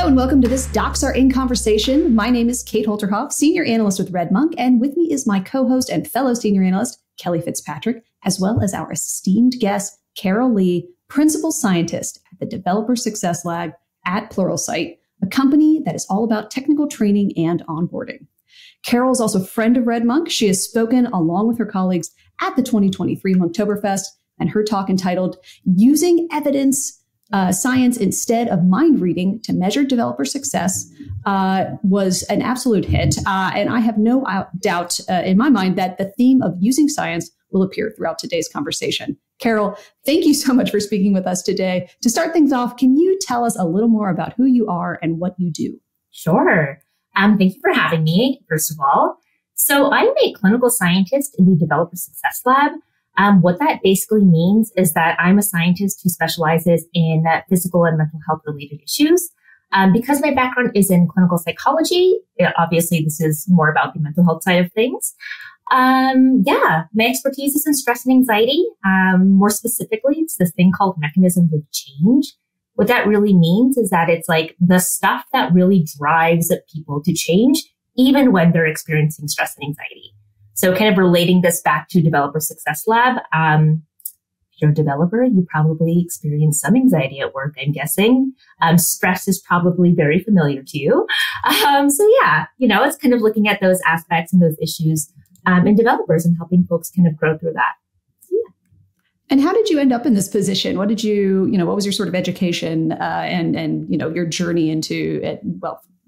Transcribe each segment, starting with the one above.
and welcome to this Docs Are In Conversation. My name is Kate Holterhoff, Senior Analyst with RedMonk, and with me is my co-host and fellow Senior Analyst, Kelly Fitzpatrick, as well as our esteemed guest, Carol Lee, Principal Scientist at the Developer Success Lab at Pluralsight, a company that is all about technical training and onboarding. Carol is also a friend of RedMonk. She has spoken along with her colleagues at the 2023 Monktoberfest, and her talk entitled Using Evidence Science Instead of Mind Reading to Measure Developer Success was an absolute hit. And I have no doubt in my mind that the theme of using science will appear throughout today's conversation. Carol, thank you so much for speaking with us today. To start things off, can you tell us a little more about who you are and what you do? Sure. Thank you for having me, first of all. So I'm a clinical scientist in the Developer Success Lab. What that basically means is that I'm a scientist who specializes in physical and mental health related issues. Because my background is in clinical psychology, obviously this is more about the mental health side of things. My expertise is in stress and anxiety. More specifically, it's this thing called mechanisms of change. What that really means is that it's like the stuff that really drives people to change, even when they're experiencing stress and anxiety. So kind of relating this back to Developer Success Lab, if you're a developer, you probably experience some anxiety at work, I'm guessing. Stress is probably very familiar to you. It's kind of looking at those aspects and those issues in developers and helping folks kind of grow through that. So, yeah. And how did you end up in this position? What did you, what was your sort of education and your journey into it,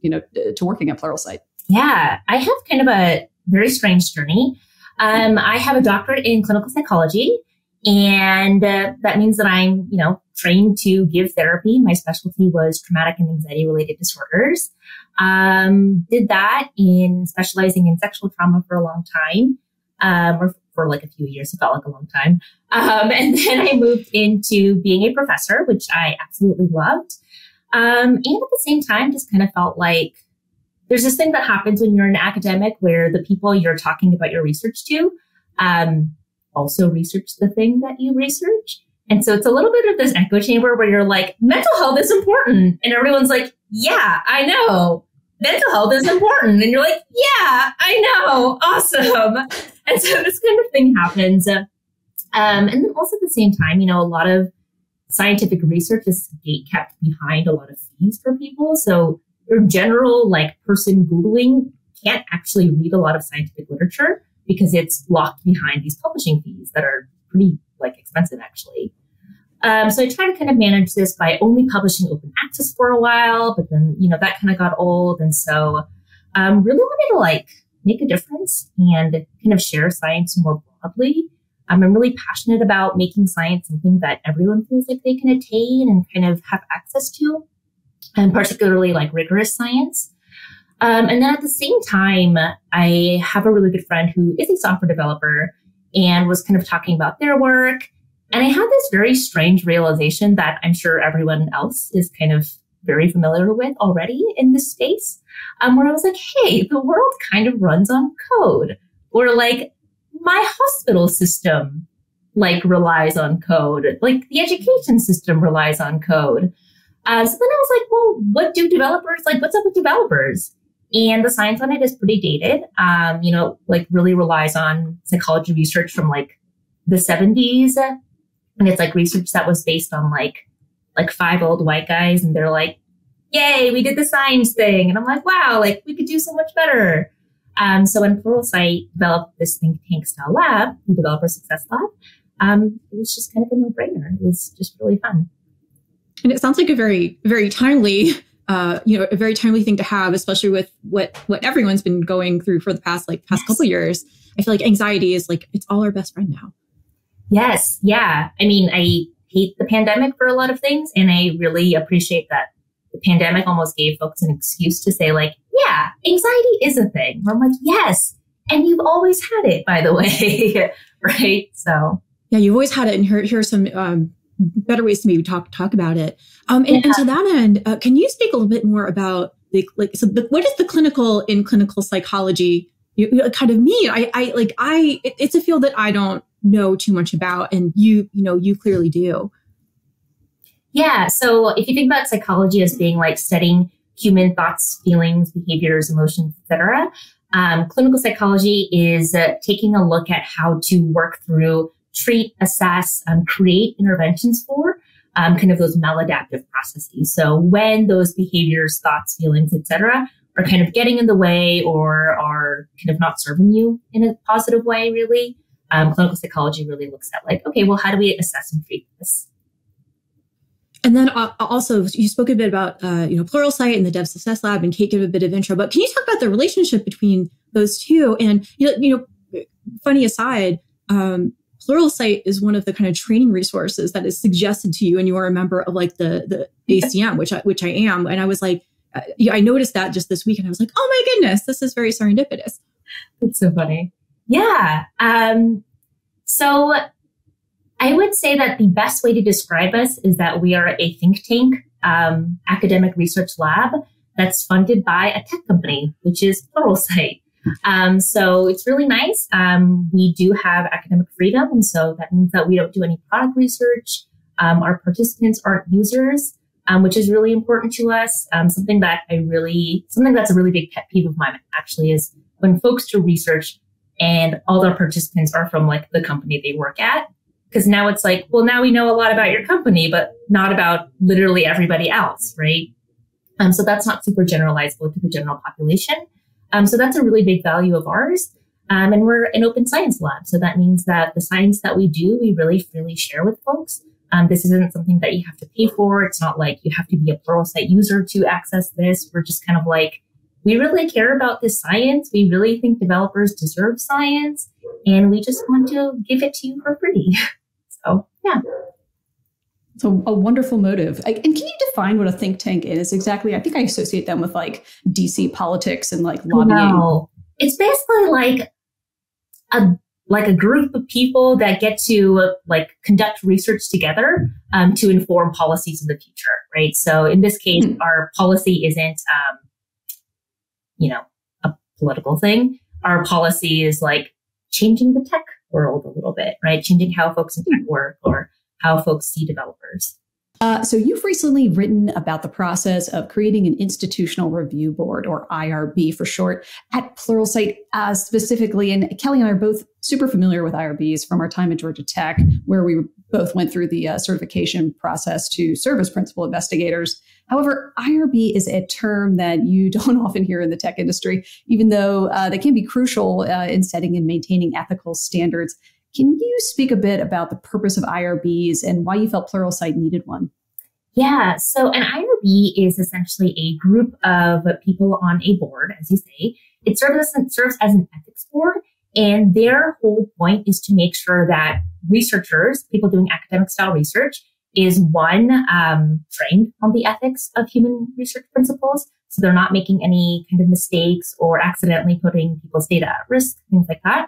to working at Pluralsight? Yeah, I have kind of a very strange journey. I have a doctorate in clinical psychology, and that means that I'm, trained to give therapy. My specialty was traumatic and anxiety related disorders. Did that in specializing in sexual trauma for a long time, or for like a few years. It felt like a long time. And then I moved into being a professor, which I absolutely loved. And at the same time, just kind of felt like there's this thing that happens when you're an academic where the people you're talking about your research to also research the thing that you research. And so it's a little bit of this echo chamber where you're like, mental health is important. And everyone's like, yeah, I know. Mental health is important. And you're like, yeah, I know. Awesome. And so this kind of thing happens. And then also at the same time, a lot of scientific research is gate kept behind a lot of fees for people. So your general person Googling can't actually read a lot of scientific literature because it's locked behind these publishing fees that are pretty expensive actually. So I try to kind of manage this by only publishing open access for a while, but then, that kind of got old. And so really wanted to make a difference and kind of share science more broadly. I'm really passionate about making science something that everyone feels like they can attain and kind of have access to. And particularly rigorous science. And then at the same time, I have a really good friend who is a software developer and was kind of talking about their work. And I had this very strange realization that I'm sure everyone else is kind of very familiar with already in this space, where I was like, hey, the world kind of runs on code. Or my hospital system relies on code. The education system relies on code. So then I was like, well, what do developers, what's up with developers? And the science on it is pretty dated, really relies on psychology research from the 70s. And it's research that was based on five old white guys. And they're like, yay, we did the science thing. And I'm like, wow, we could do so much better. So when Pluralsight developed this think tank style lab, the Developer Success Lab, it was just kind of a no-brainer. It was just really fun. And it sounds like a very, very timely, a very timely thing to have, especially with what everyone's been going through for the past couple of years. I feel like anxiety is it's all our best friend now. Yes. Yeah. I mean, I hate the pandemic for a lot of things. And I really appreciate that the pandemic almost gave folks an excuse to say yeah, anxiety is a thing. I'm like, yes. And you've always had it, by the way. Right. So. Yeah, you've always had it. And here are some, better ways to maybe talk about it. And to that end, can you speak a little bit more about what is the clinical in clinical psychology kind of mean? It's a field that I don't know too much about, and you clearly do. Yeah. So if you think about psychology as being studying human thoughts, feelings, behaviors, emotions, etc. Clinical psychology is taking a look at how to work through, treat, assess, create interventions for kind of those maladaptive processes. So when those behaviors, thoughts, feelings, etc., are kind of getting in the way or are kind of not serving you in a positive way, really, clinical psychology really looks at like, okay, well, how do we assess and treat this? And then also, you spoke a bit about, Pluralsight and the Dev Success Lab, and Kate gave a bit of intro, but can you talk about the relationship between those two? And, funny aside, Pluralsight is one of the kind of training resources that is suggested to you, and you are a member of like the ACM, which I am. And I was like, I noticed that just this week, and I was like, oh my goodness, this is very serendipitous. That's so funny. Yeah. So I would say that the best way to describe us is that we are a think tank, academic research lab that's funded by a tech company, which is Pluralsight. So it's really nice. We do have academic freedom. And so that means that we don't do any product research. Our participants aren't users, which is really important to us. Something that's a really big pet peeve of mine actually is when folks do research and all their participants are from like the company they work at. Because now it's like, well, now we know a lot about your company, but not about literally everybody else, right? So that's not super generalizable to the general population. So that's a really big value of ours. And we're an open science lab. So that means that the science that we do, we really freely share with folks. This isn't something that you have to pay for. It's not like you have to be a Pluralsight user to access this. We're just kind of like, we really care about this science. We really think developers deserve science. And we just want to give it to you for free. So, yeah. So a wonderful motive. And can you define what a think tank is exactly? I think I associate them with like DC politics and like lobbying. No, it's basically like a group of people that get to like conduct research together to inform policies in the future, right? So in this case, our policy isn't, a political thing. Our policy is like changing the tech world a little bit, right? Changing how folks in tech work or how folks see developers. So you've recently written about the process of creating an institutional review board, or IRB for short, at Pluralsight specifically. And Kelly and I are both super familiar with IRBs from our time at Georgia Tech, where we both went through the certification process to serve as principal investigators. However, IRB is a term that you don't often hear in the tech industry, even though they can be crucial in setting and maintaining ethical standards. Can you speak a bit about the purpose of IRBs and why you felt Pluralsight needed one? Yeah, so an IRB is essentially a group of people on a board, as you say. It serves as an ethics board, and their whole point is to make sure that researchers, people doing academic style research, is one, trained on the ethics of human research principles. So they're not making any kind of mistakes or accidentally putting people's data at risk, things like that.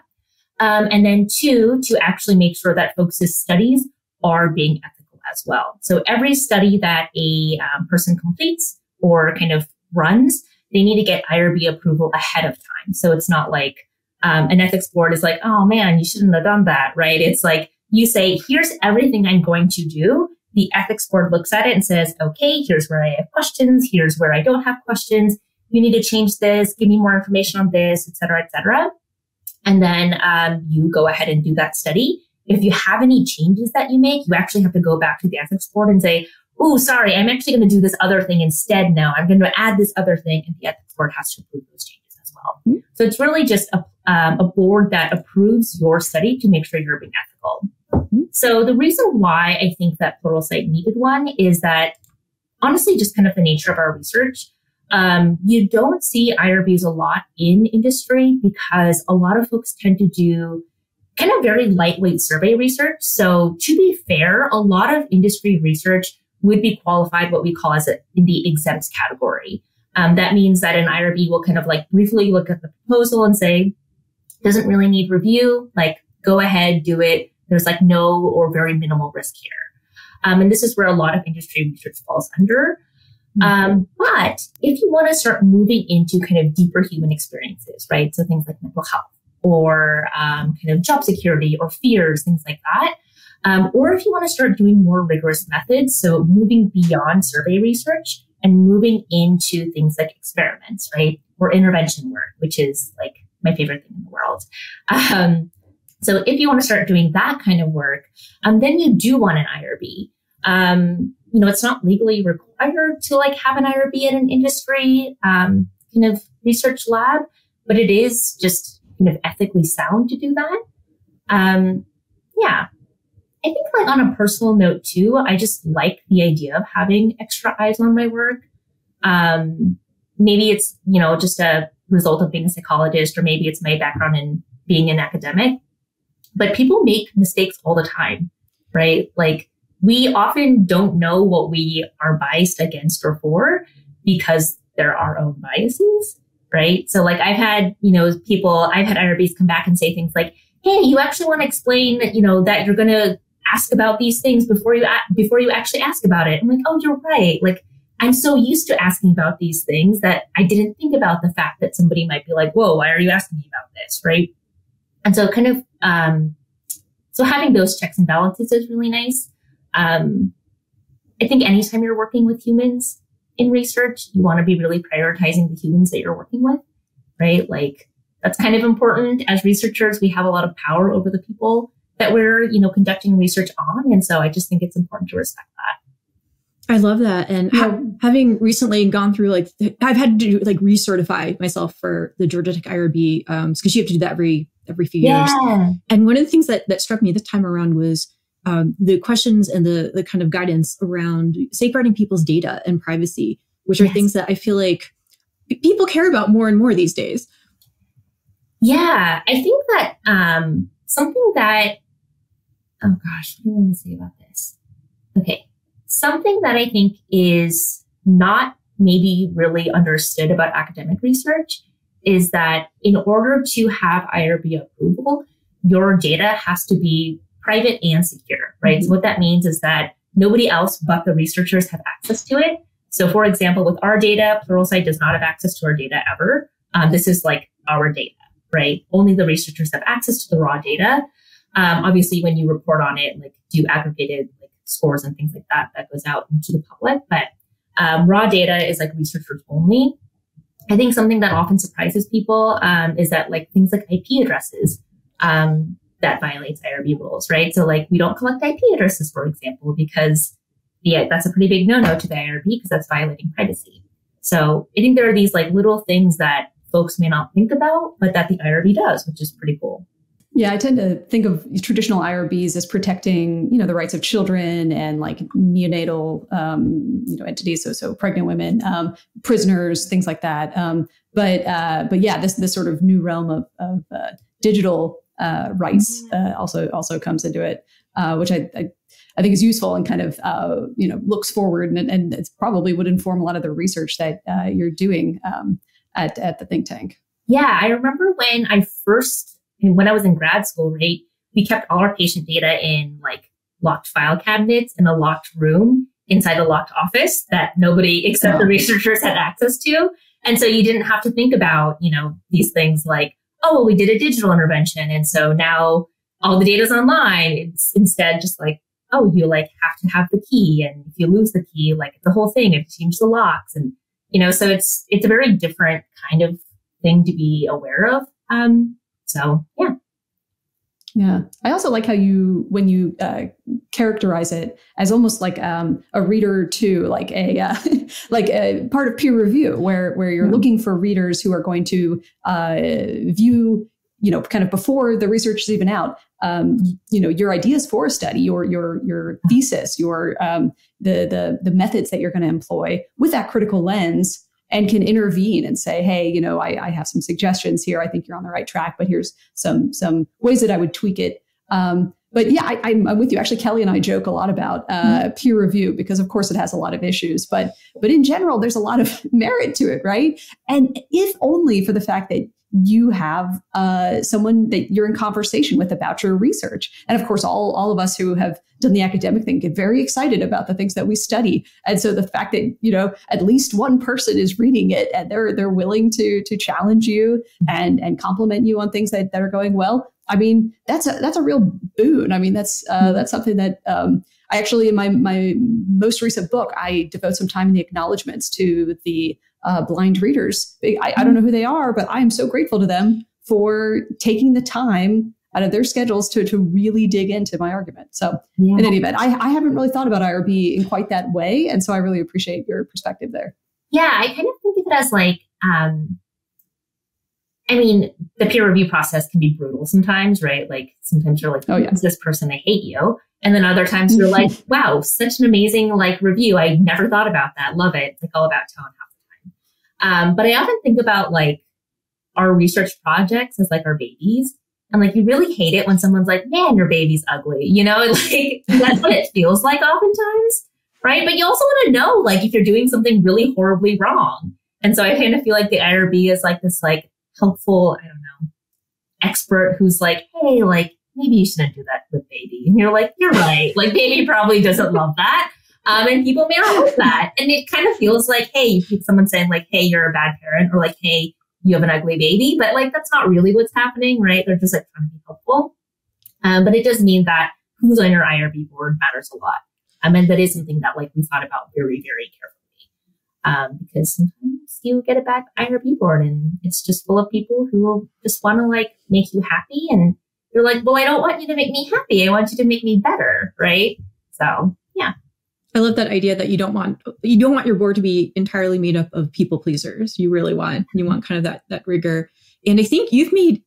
And then two, to actually make sure that folks' studies are being ethical as well. So every study that a person completes or kind of runs, they need to get IRB approval ahead of time. So it's not like an ethics board is like, oh man, you shouldn't have done that, right? It's like you say, here's everything I'm going to do. The ethics board looks at it and says, okay, here's where I have questions. Here's where I don't have questions. You need to change this. Give me more information on this, et cetera, et cetera. And then you go ahead and do that study. If you have any changes that you make, you actually have to go back to the ethics board and say, oh, sorry, I'm actually going to do this other thing instead now. I'm going to add this other thing. And the ethics board has to approve those changes as well. Mm-hmm. So it's really just a board that approves your study to make sure you're being ethical. Mm-hmm. So the reason why I think that Pluralsight needed one is that honestly, just kind of the nature of our research. You don't see IRBs a lot in industry because a lot of folks tend to do kind of very lightweight survey research. So to be fair, a lot of industry research would be qualified what we call in the exempt category. That means that an IRB will kind of like briefly look at the proposal and say, doesn't really need review, like go ahead, do it. There's like no or very minimal risk here. And this is where a lot of industry research falls under. But if you want to start moving into kind of deeper human experiences, right? So things like mental health or kind of job security or fears, things like that. Or if you want to start doing more rigorous methods, so moving beyond survey research and moving into things like experiments, right? Or intervention work, which is like my favorite thing in the world. So if you want to start doing that kind of work, then you do want an IRB. It's not legally required to like have an IRB in an industry kind of research lab, but it is just kind of ethically sound to do that. Yeah. I think like on a personal note too, I just like the idea of having extra eyes on my work. Maybe it's, just a result of being a psychologist, or maybe it's my background in being an academic, but people make mistakes all the time, right? Like we often don't know what we are biased against or for because they're our own biases, right? So like I've had IRBs come back and say things like, hey, you actually want to explain that, that you're going to ask about these things before you actually ask about it. I'm like, oh, you're right. Like I'm so used to asking about these things that I didn't think about the fact that somebody might be like, whoa, why are you asking me about this? Right. And so kind of, so having those checks and balances is really nice. I think anytime you're working with humans in research, you want to be really prioritizing the humans that you're working with, right? Like that's kind of important. As researchers, we have a lot of power over the people that we're, conducting research on. And so I just think it's important to respect that. I love that. And having recently gone through, I've had to recertify myself for the Georgia Tech IRB, because you have to do that every few years. And one of the things that struck me this time around was the questions and the kind of guidance around safeguarding people's data and privacy, which are things that I feel like people care about more and more these days. Yeah, I think that something that, oh gosh, what do I want to say about this? Okay. Something that I think is not maybe really understood about academic research is that in order to have IRB approval, your data has to be private and secure, right? Mm-hmm. So what that means is that nobody else but the researchers have access to it. So for example, with our data, Pluralsight does not have access to our data ever. This is like our data, right? Only the researchers have access to the raw data. Obviously, when you report on it, like do aggregated scores and things like that, that goes out into the public. But raw data is like researchers only. I think something that often surprises people is that like things like IP addresses that violates IRB rules, right? So like we don't collect IP addresses, for example, because that's a pretty big no-no to the IRB because that's violating privacy. So I think there are these like little things that folks may not think about, but that the IRB does, which is pretty cool. Yeah, I tend to think of traditional IRBs as protecting, the rights of children and like neonatal, entities. So pregnant women, prisoners, things like that. But yeah, this sort of new realm of digital rights also comes into it, which I think is useful and kind of looks forward and it probably would inform a lot of the research that you're doing at the think tank. Yeah, I remember when I was in grad school, right, we kept all our patient data in like locked file cabinets in a locked room inside a locked office that nobody except the researchers had access to. And so you didn't have to think about, these things like, oh, well, we did a digital intervention. And so now all the data's online. It's instead just like, oh, you like have to have the key. And if you lose the key, like the whole thing, you have to change the locks. And, so it's a very different kind of thing to be aware of. So, yeah. Yeah. I also like how when you characterize it as almost like a reader too, like a part of peer review where you're looking for readers who are going to view, kind of before the research is even out, your ideas for a study, your thesis, the methods that you're going to employ with that critical lens. And can intervene and say, hey, I have some suggestions here. I think you're on the right track, but here's some ways that I would tweak it. But yeah, I'm with you. Actually, Kelly and I joke a lot about peer review because, of course, it has a lot of issues. But in general, there's a lot of merit to it, right? And if only for the fact that you have someone that you're in conversation with about your research. And of course, all of us who have done the academic thing get very excited about the things that we study. And so the fact that, at least one person is reading it and they're willing to challenge you and compliment you on things that are going well. I mean, that's a real boon. I mean, that's something that I actually, in my most recent book, I devote some time in the acknowledgments to the blind readers. I don't know who they are, but I am so grateful to them for taking the time out of their schedules to really dig into my argument. So in any event, I haven't really thought about IRB in quite that way. And so I really appreciate your perspective there. Yeah, I kind of think of it as like, I mean, the peer review process can be brutal sometimes, right? Like sometimes you're like, who's this person? I hate you. And then other times you're like, wow, such an amazing like review. I never thought about that. Love it. It's like all about tone half the time. But I often think about like our research projects as like our babies. And like, you really hate it when someone's like, man, your baby's ugly. You know, like that's what it feels like oftentimes. Right. But you also want to know, like, if you're doing something really horribly wrong. And so I kind of feel like the IRB is like this, like, helpful, I don't know, expert who's like, hey, like, maybe you shouldn't do that with baby. And you're like, you're right. Like, baby probably doesn't love that. And people may not love that. And it kind of feels like, hey, you keep someone saying like, hey, you're a bad parent, or like, hey, you have an ugly baby. But like, that's not really what's happening, right? They're just like trying to be helpful. But it does mean that who's on your IRB board matters a lot. And that is something that like we thought about very, very carefully. Because sometimes you get a bad IRB board and it's just full of people who just want to like make you happy. And you're like, well, I don't want you to make me happy. I want you to make me better. Right. So, yeah. I love that idea that you don't want your board to be entirely made up of people pleasers. You really want kind of that rigor. And I think you've made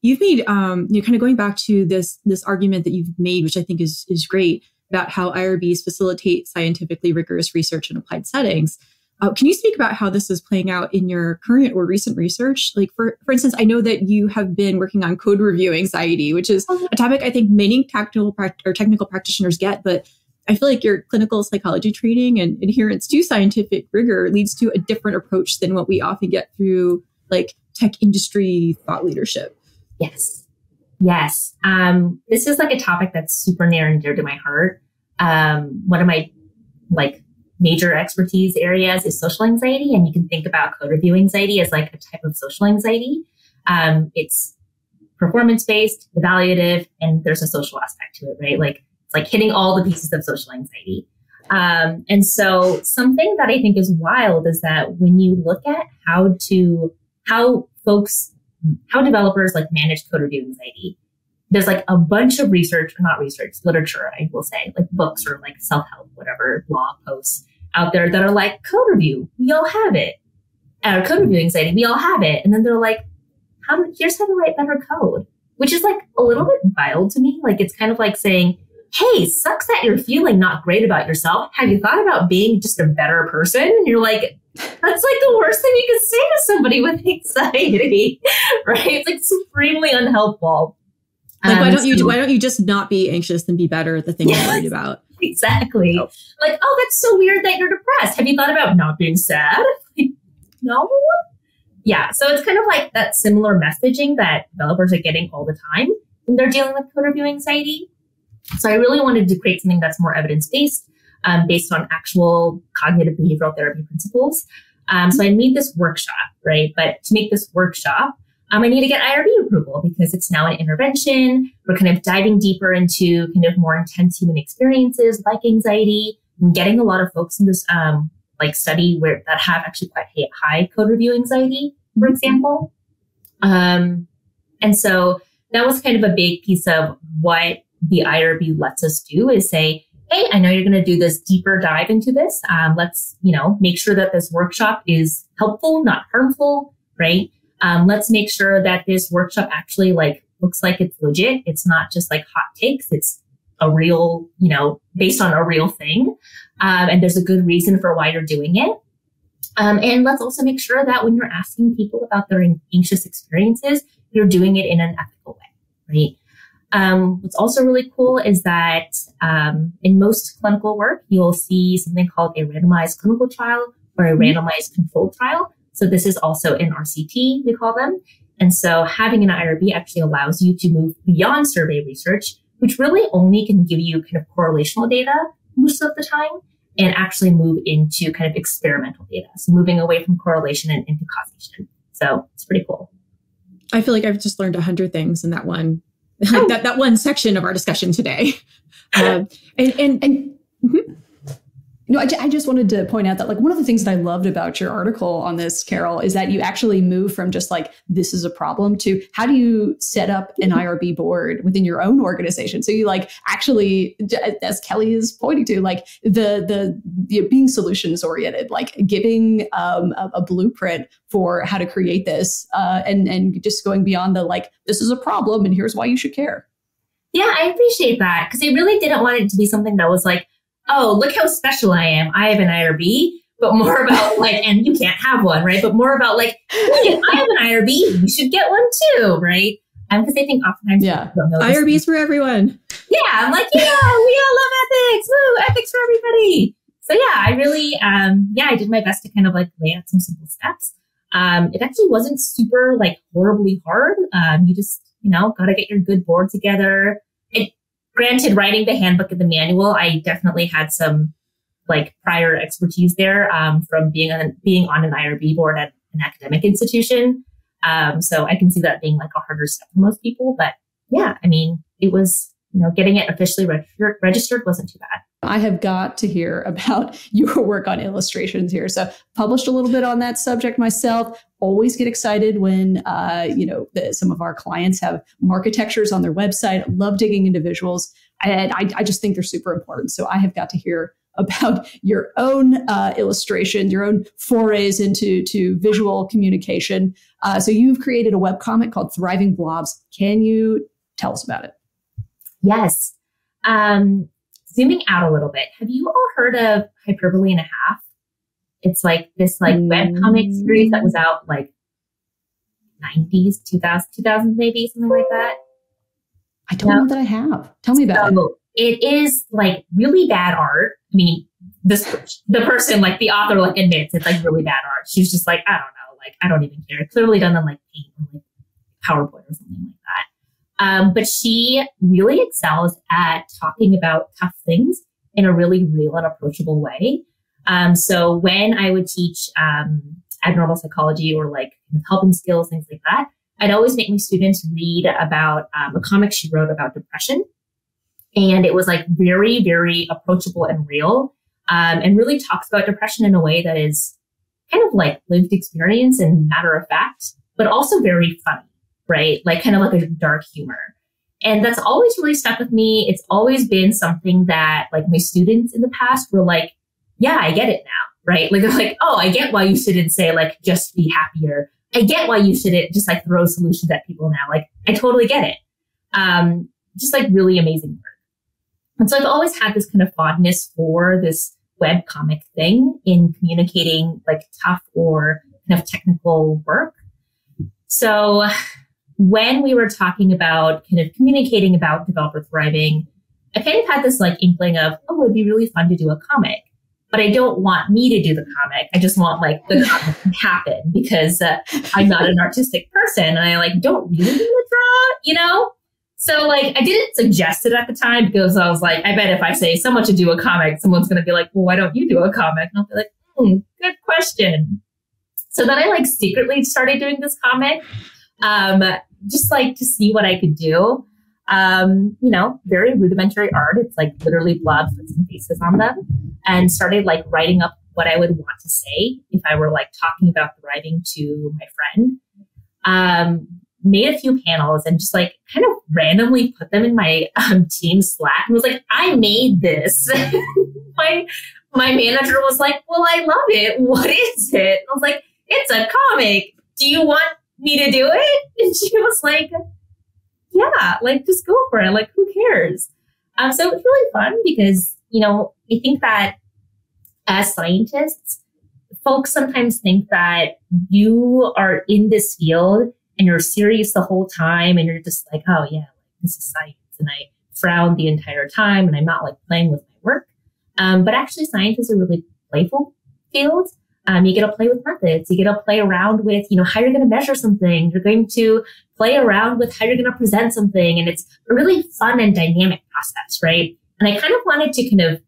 kind of going back to this argument that you've made, which I think is great, about how IRBs facilitate scientifically rigorous research in applied settings. Can you speak about how this is playing out in your current or recent research? Like, for instance, I know that you have been working on code review anxiety, which is a topic I think many technical practitioners get, but I feel like your clinical psychology training and adherence to scientific rigor leads to a different approach than what we often get through like tech industry thought leadership. Yes. This is like a topic that's super near and dear to my heart. One of my like major expertise areas is social anxiety. And you can think about code review anxiety as like a type of social anxiety. It's performance-based, evaluative, and there's a social aspect to it, right? Like it's like hitting all the pieces of social anxiety. And so something that I think is wild is that when you look at how developers like manage code review anxiety, there's like a bunch of literature, I will say, like books or like self-help, whatever, blog posts out there that are like code review, we all have it. Code review anxiety, we all have it. And then they're like, here's how to write better code, which is like a little bit wild to me. Like, it's kind of like saying, hey, sucks that you're feeling not great about yourself. Have you thought about being just a better person? And you're like, that's like the worst thing you could say to somebody with anxiety, right? It's like supremely unhelpful. Like, why don't you just not be anxious and be better at the thing you're worried about? Exactly. Nope. Like, oh, that's so weird that you're depressed. Have you thought about not being sad? Like, no. Yeah. So it's kind of like that similar messaging that developers are getting all the time when they're dealing with code review anxiety. So I really wanted to create something that's more evidence-based, based on actual cognitive behavioral therapy principles. So I made this workshop, right? But to make this workshop, I need to get IRB approval because it's now an intervention. We're kind of diving deeper into kind of more intense human experiences like anxiety, and getting a lot of folks in this like study that have actually quite high code review anxiety, for example. And so that was kind of a big piece of what the IRB lets us do, is say, hey, I know you're going to do this deeper dive into this. Let's, make sure that this workshop is helpful, not harmful, right? Let's make sure that this workshop actually like looks like it's legit. It's not just like hot takes. It's a real, based on a real thing. And there's a good reason for why you're doing it. And let's also make sure that when you're asking people about their anxious experiences, you're doing it in an ethical way, right? What's also really cool is that in most clinical work, you'll see something called a randomized clinical trial or a randomized controlled trial. So this is also in RCT, we call them. And so having an IRB actually allows you to move beyond survey research, which really only can give you kind of correlational data most of the time, and actually move into kind of experimental data. So moving away from correlation and into causation. So it's pretty cool. I feel like I've just learned 100 things in that one, that one section of our discussion today. And No, I just wanted to point out that like one of the things that I loved about your article on this, Carol, is that you actually move from just like, this is a problem to how do you set up an IRB board within your own organization? So you like actually, as Kelly is pointing to, like the being solutions oriented, like giving a blueprint for how to create this and just going beyond the like, this is a problem and here's why you should care. Yeah, I appreciate that because I really didn't want it to be something that was like, oh, look how special I am. I have an IRB, but more about like, and you can't have one, right? But more about like, hey, I have an IRB, you should get one too, right? Because I think oftentimes people don't know IRBs for everyone. Yeah, I'm like, we all love ethics. Woo, ethics for everybody. So yeah, I really, I did my best to kind of like lay out some simple steps. It actually wasn't super like horribly hard. You just, got to get your good board together. Granted, writing the handbook and the manual, I definitely had some like prior expertise there from being on an IRB board at an academic institution. So I can see that being like a harder step for most people. But yeah, I mean, it was, getting it officially registered wasn't too bad. I have got to hear about your work on illustrations here. So published a little bit on that subject myself. Always get excited when, some of our clients have architectures on their website. Love digging into visuals. And I just think they're super important. So I have got to hear about your own illustration, your own forays into visual communication. So you've created a webcomic called Thriving Blobs. Can you tell us about it? Yes. Zooming out a little bit, have you all heard of Hyperbole and a Half? It's like this like webcomic series that was out like 90s, 2000 maybe, something like that. I don't know that I have. Tell me about it. It is like really bad art. I mean, the person, like the author, like admits it's like really bad art. She's just like, I don't know, like I don't even care. Clearly done on like paint or like PowerPoint or something like that. But she really excels at talking about tough things in a really real and approachable way. So when I would teach abnormal psychology or like helping skills, things like that, I'd always make my students read about a comic she wrote about depression. And it was like very, very approachable and real, and really talks about depression in a way that is kind of like lived experience and matter of fact, but also very funny, right? Like kind of like a dark humor. And that's always really stuck with me. It's always been something that like my students in the past were like, yeah, I get it now, right? Like, they're like, oh, I get why you shouldn't say like, just be happier. I get why you shouldn't just like throw solutions at people now. Like, I totally get it. Just like really amazing work. And so I've always had this kind of fondness for this webcomic thing in communicating like tough or kind of technical work. So when we were talking about kind of communicating about developer thriving, I kind of had this like inkling of, oh, it'd be really fun to do a comic, but I don't want me to do the comic. I just want like the comic to happen because I'm not an artistic person and I like don't really want to draw, So like I didn't suggest it at the time because I was like, I bet if I say someone should do a comic, someone's going to be like, well, why don't you do a comic? And I'll be like, good question. So then I like secretly started doing this comic, just like to see what I could do. Very rudimentary art. It's like literally blobs with some faces on them, and started like writing up what I would want to say if I were like talking about thriving to my friend. Made a few panels and just like kind of randomly put them in my team Slack and was like, I made this. my manager was like, well, I love it. What is it? I was like, it's a comic. Do you want me to do it? And she was like, yeah, like just go for it. Like, who cares? So it was really fun because, I think that as scientists, folks sometimes think that you are in this field and you're serious the whole time and you're just like, oh yeah, this is science. And I frown the entire time and I'm not like playing with my work. But actually science is a really playful field. You get to play with methods. You get to play around with, how you're going to measure something. You're going to play around with how you're going to present something. And it's a really fun and dynamic process, right? And I kind of wanted to kind of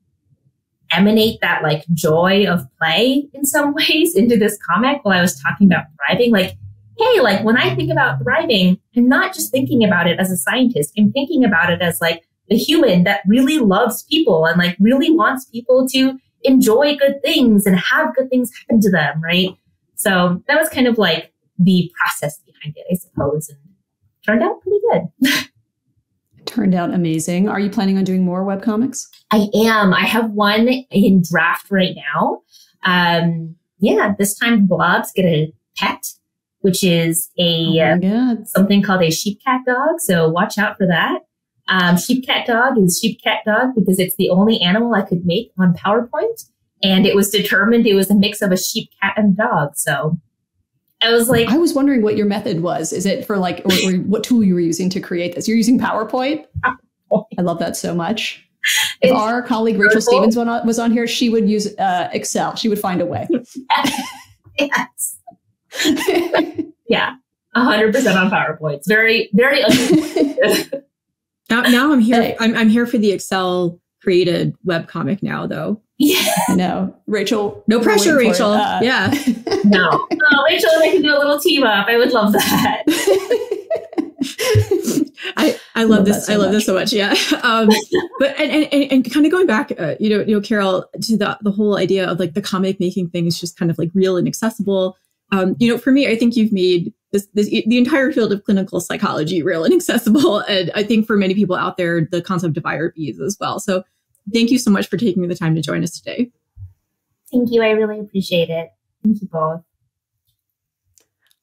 emanate that like joy of play in some ways into this comic while I was talking about thriving. Like, hey, like when I think about thriving, I'm not just thinking about it as a scientist. I'm thinking about it as like a human that really loves people and like really wants people to enjoy good things and have good things happen to them, right? So that was kind of like the process behind it, I suppose, and turned out pretty good. Turned out amazing. Are you planning on doing more webcomics? I am. I have one in draft right now. This time Blobs get a pet, which is something called a sheep cat dog. So watch out for that. Sheep cat dog is sheep cat dog because it's the only animal I could make on PowerPoint. And it was determined it was a mix of a sheep, cat, and dog. So I was like, I was wondering what your method was. Is it for like, or what tool you were using to create this? You're using PowerPoint? I love that so much. If our colleague Rachel Stevens was on here, she would use Excel. She would find a way. Yes. Yeah. 100% on PowerPoint. It's very, very Now I'm here. Hey. I'm here for the Excel created webcomic now, though. Yeah. No, Rachel. No pressure, Rachel. Yeah. No, Rachel and I can do a little team up. I would love that. I love this. I love this so much. Yeah. But and kind of going back, Carol, to the whole idea of like the comic making thing is just kind of like real and accessible. For me, I think you've made the entire field of clinical psychology real and accessible. And I think for many people out there, the concept of IRBs as well. So thank you so much for taking the time to join us today. Thank you. I really appreciate it. Thank you both.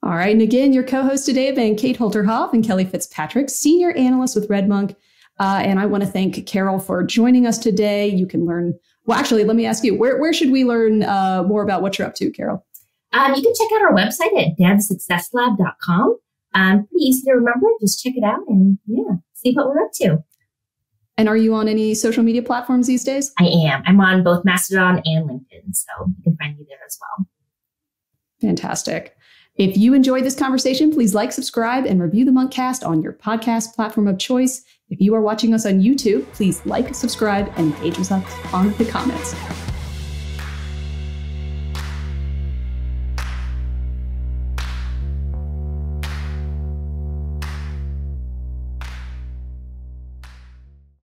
All right. And again, your co-hosts today have been Kate Holterhoff and Kelly Fitzpatrick, senior analyst with RedMonk. And I want to thank Carol for joining us today. You can learn, well, actually, let me ask you, where should we learn more about what you're up to, Carol? You can check out our website at devsuccesslab.com. Pretty easy to remember. Just check it out and see what we're up to. And are you on any social media platforms these days? I am. I'm on both Mastodon and LinkedIn, so you can find me there as well. Fantastic. If you enjoyed this conversation, please like, subscribe, and review the Monkcast on your podcast platform of choice. If you are watching us on YouTube, please like, subscribe, and engage with us on the comments.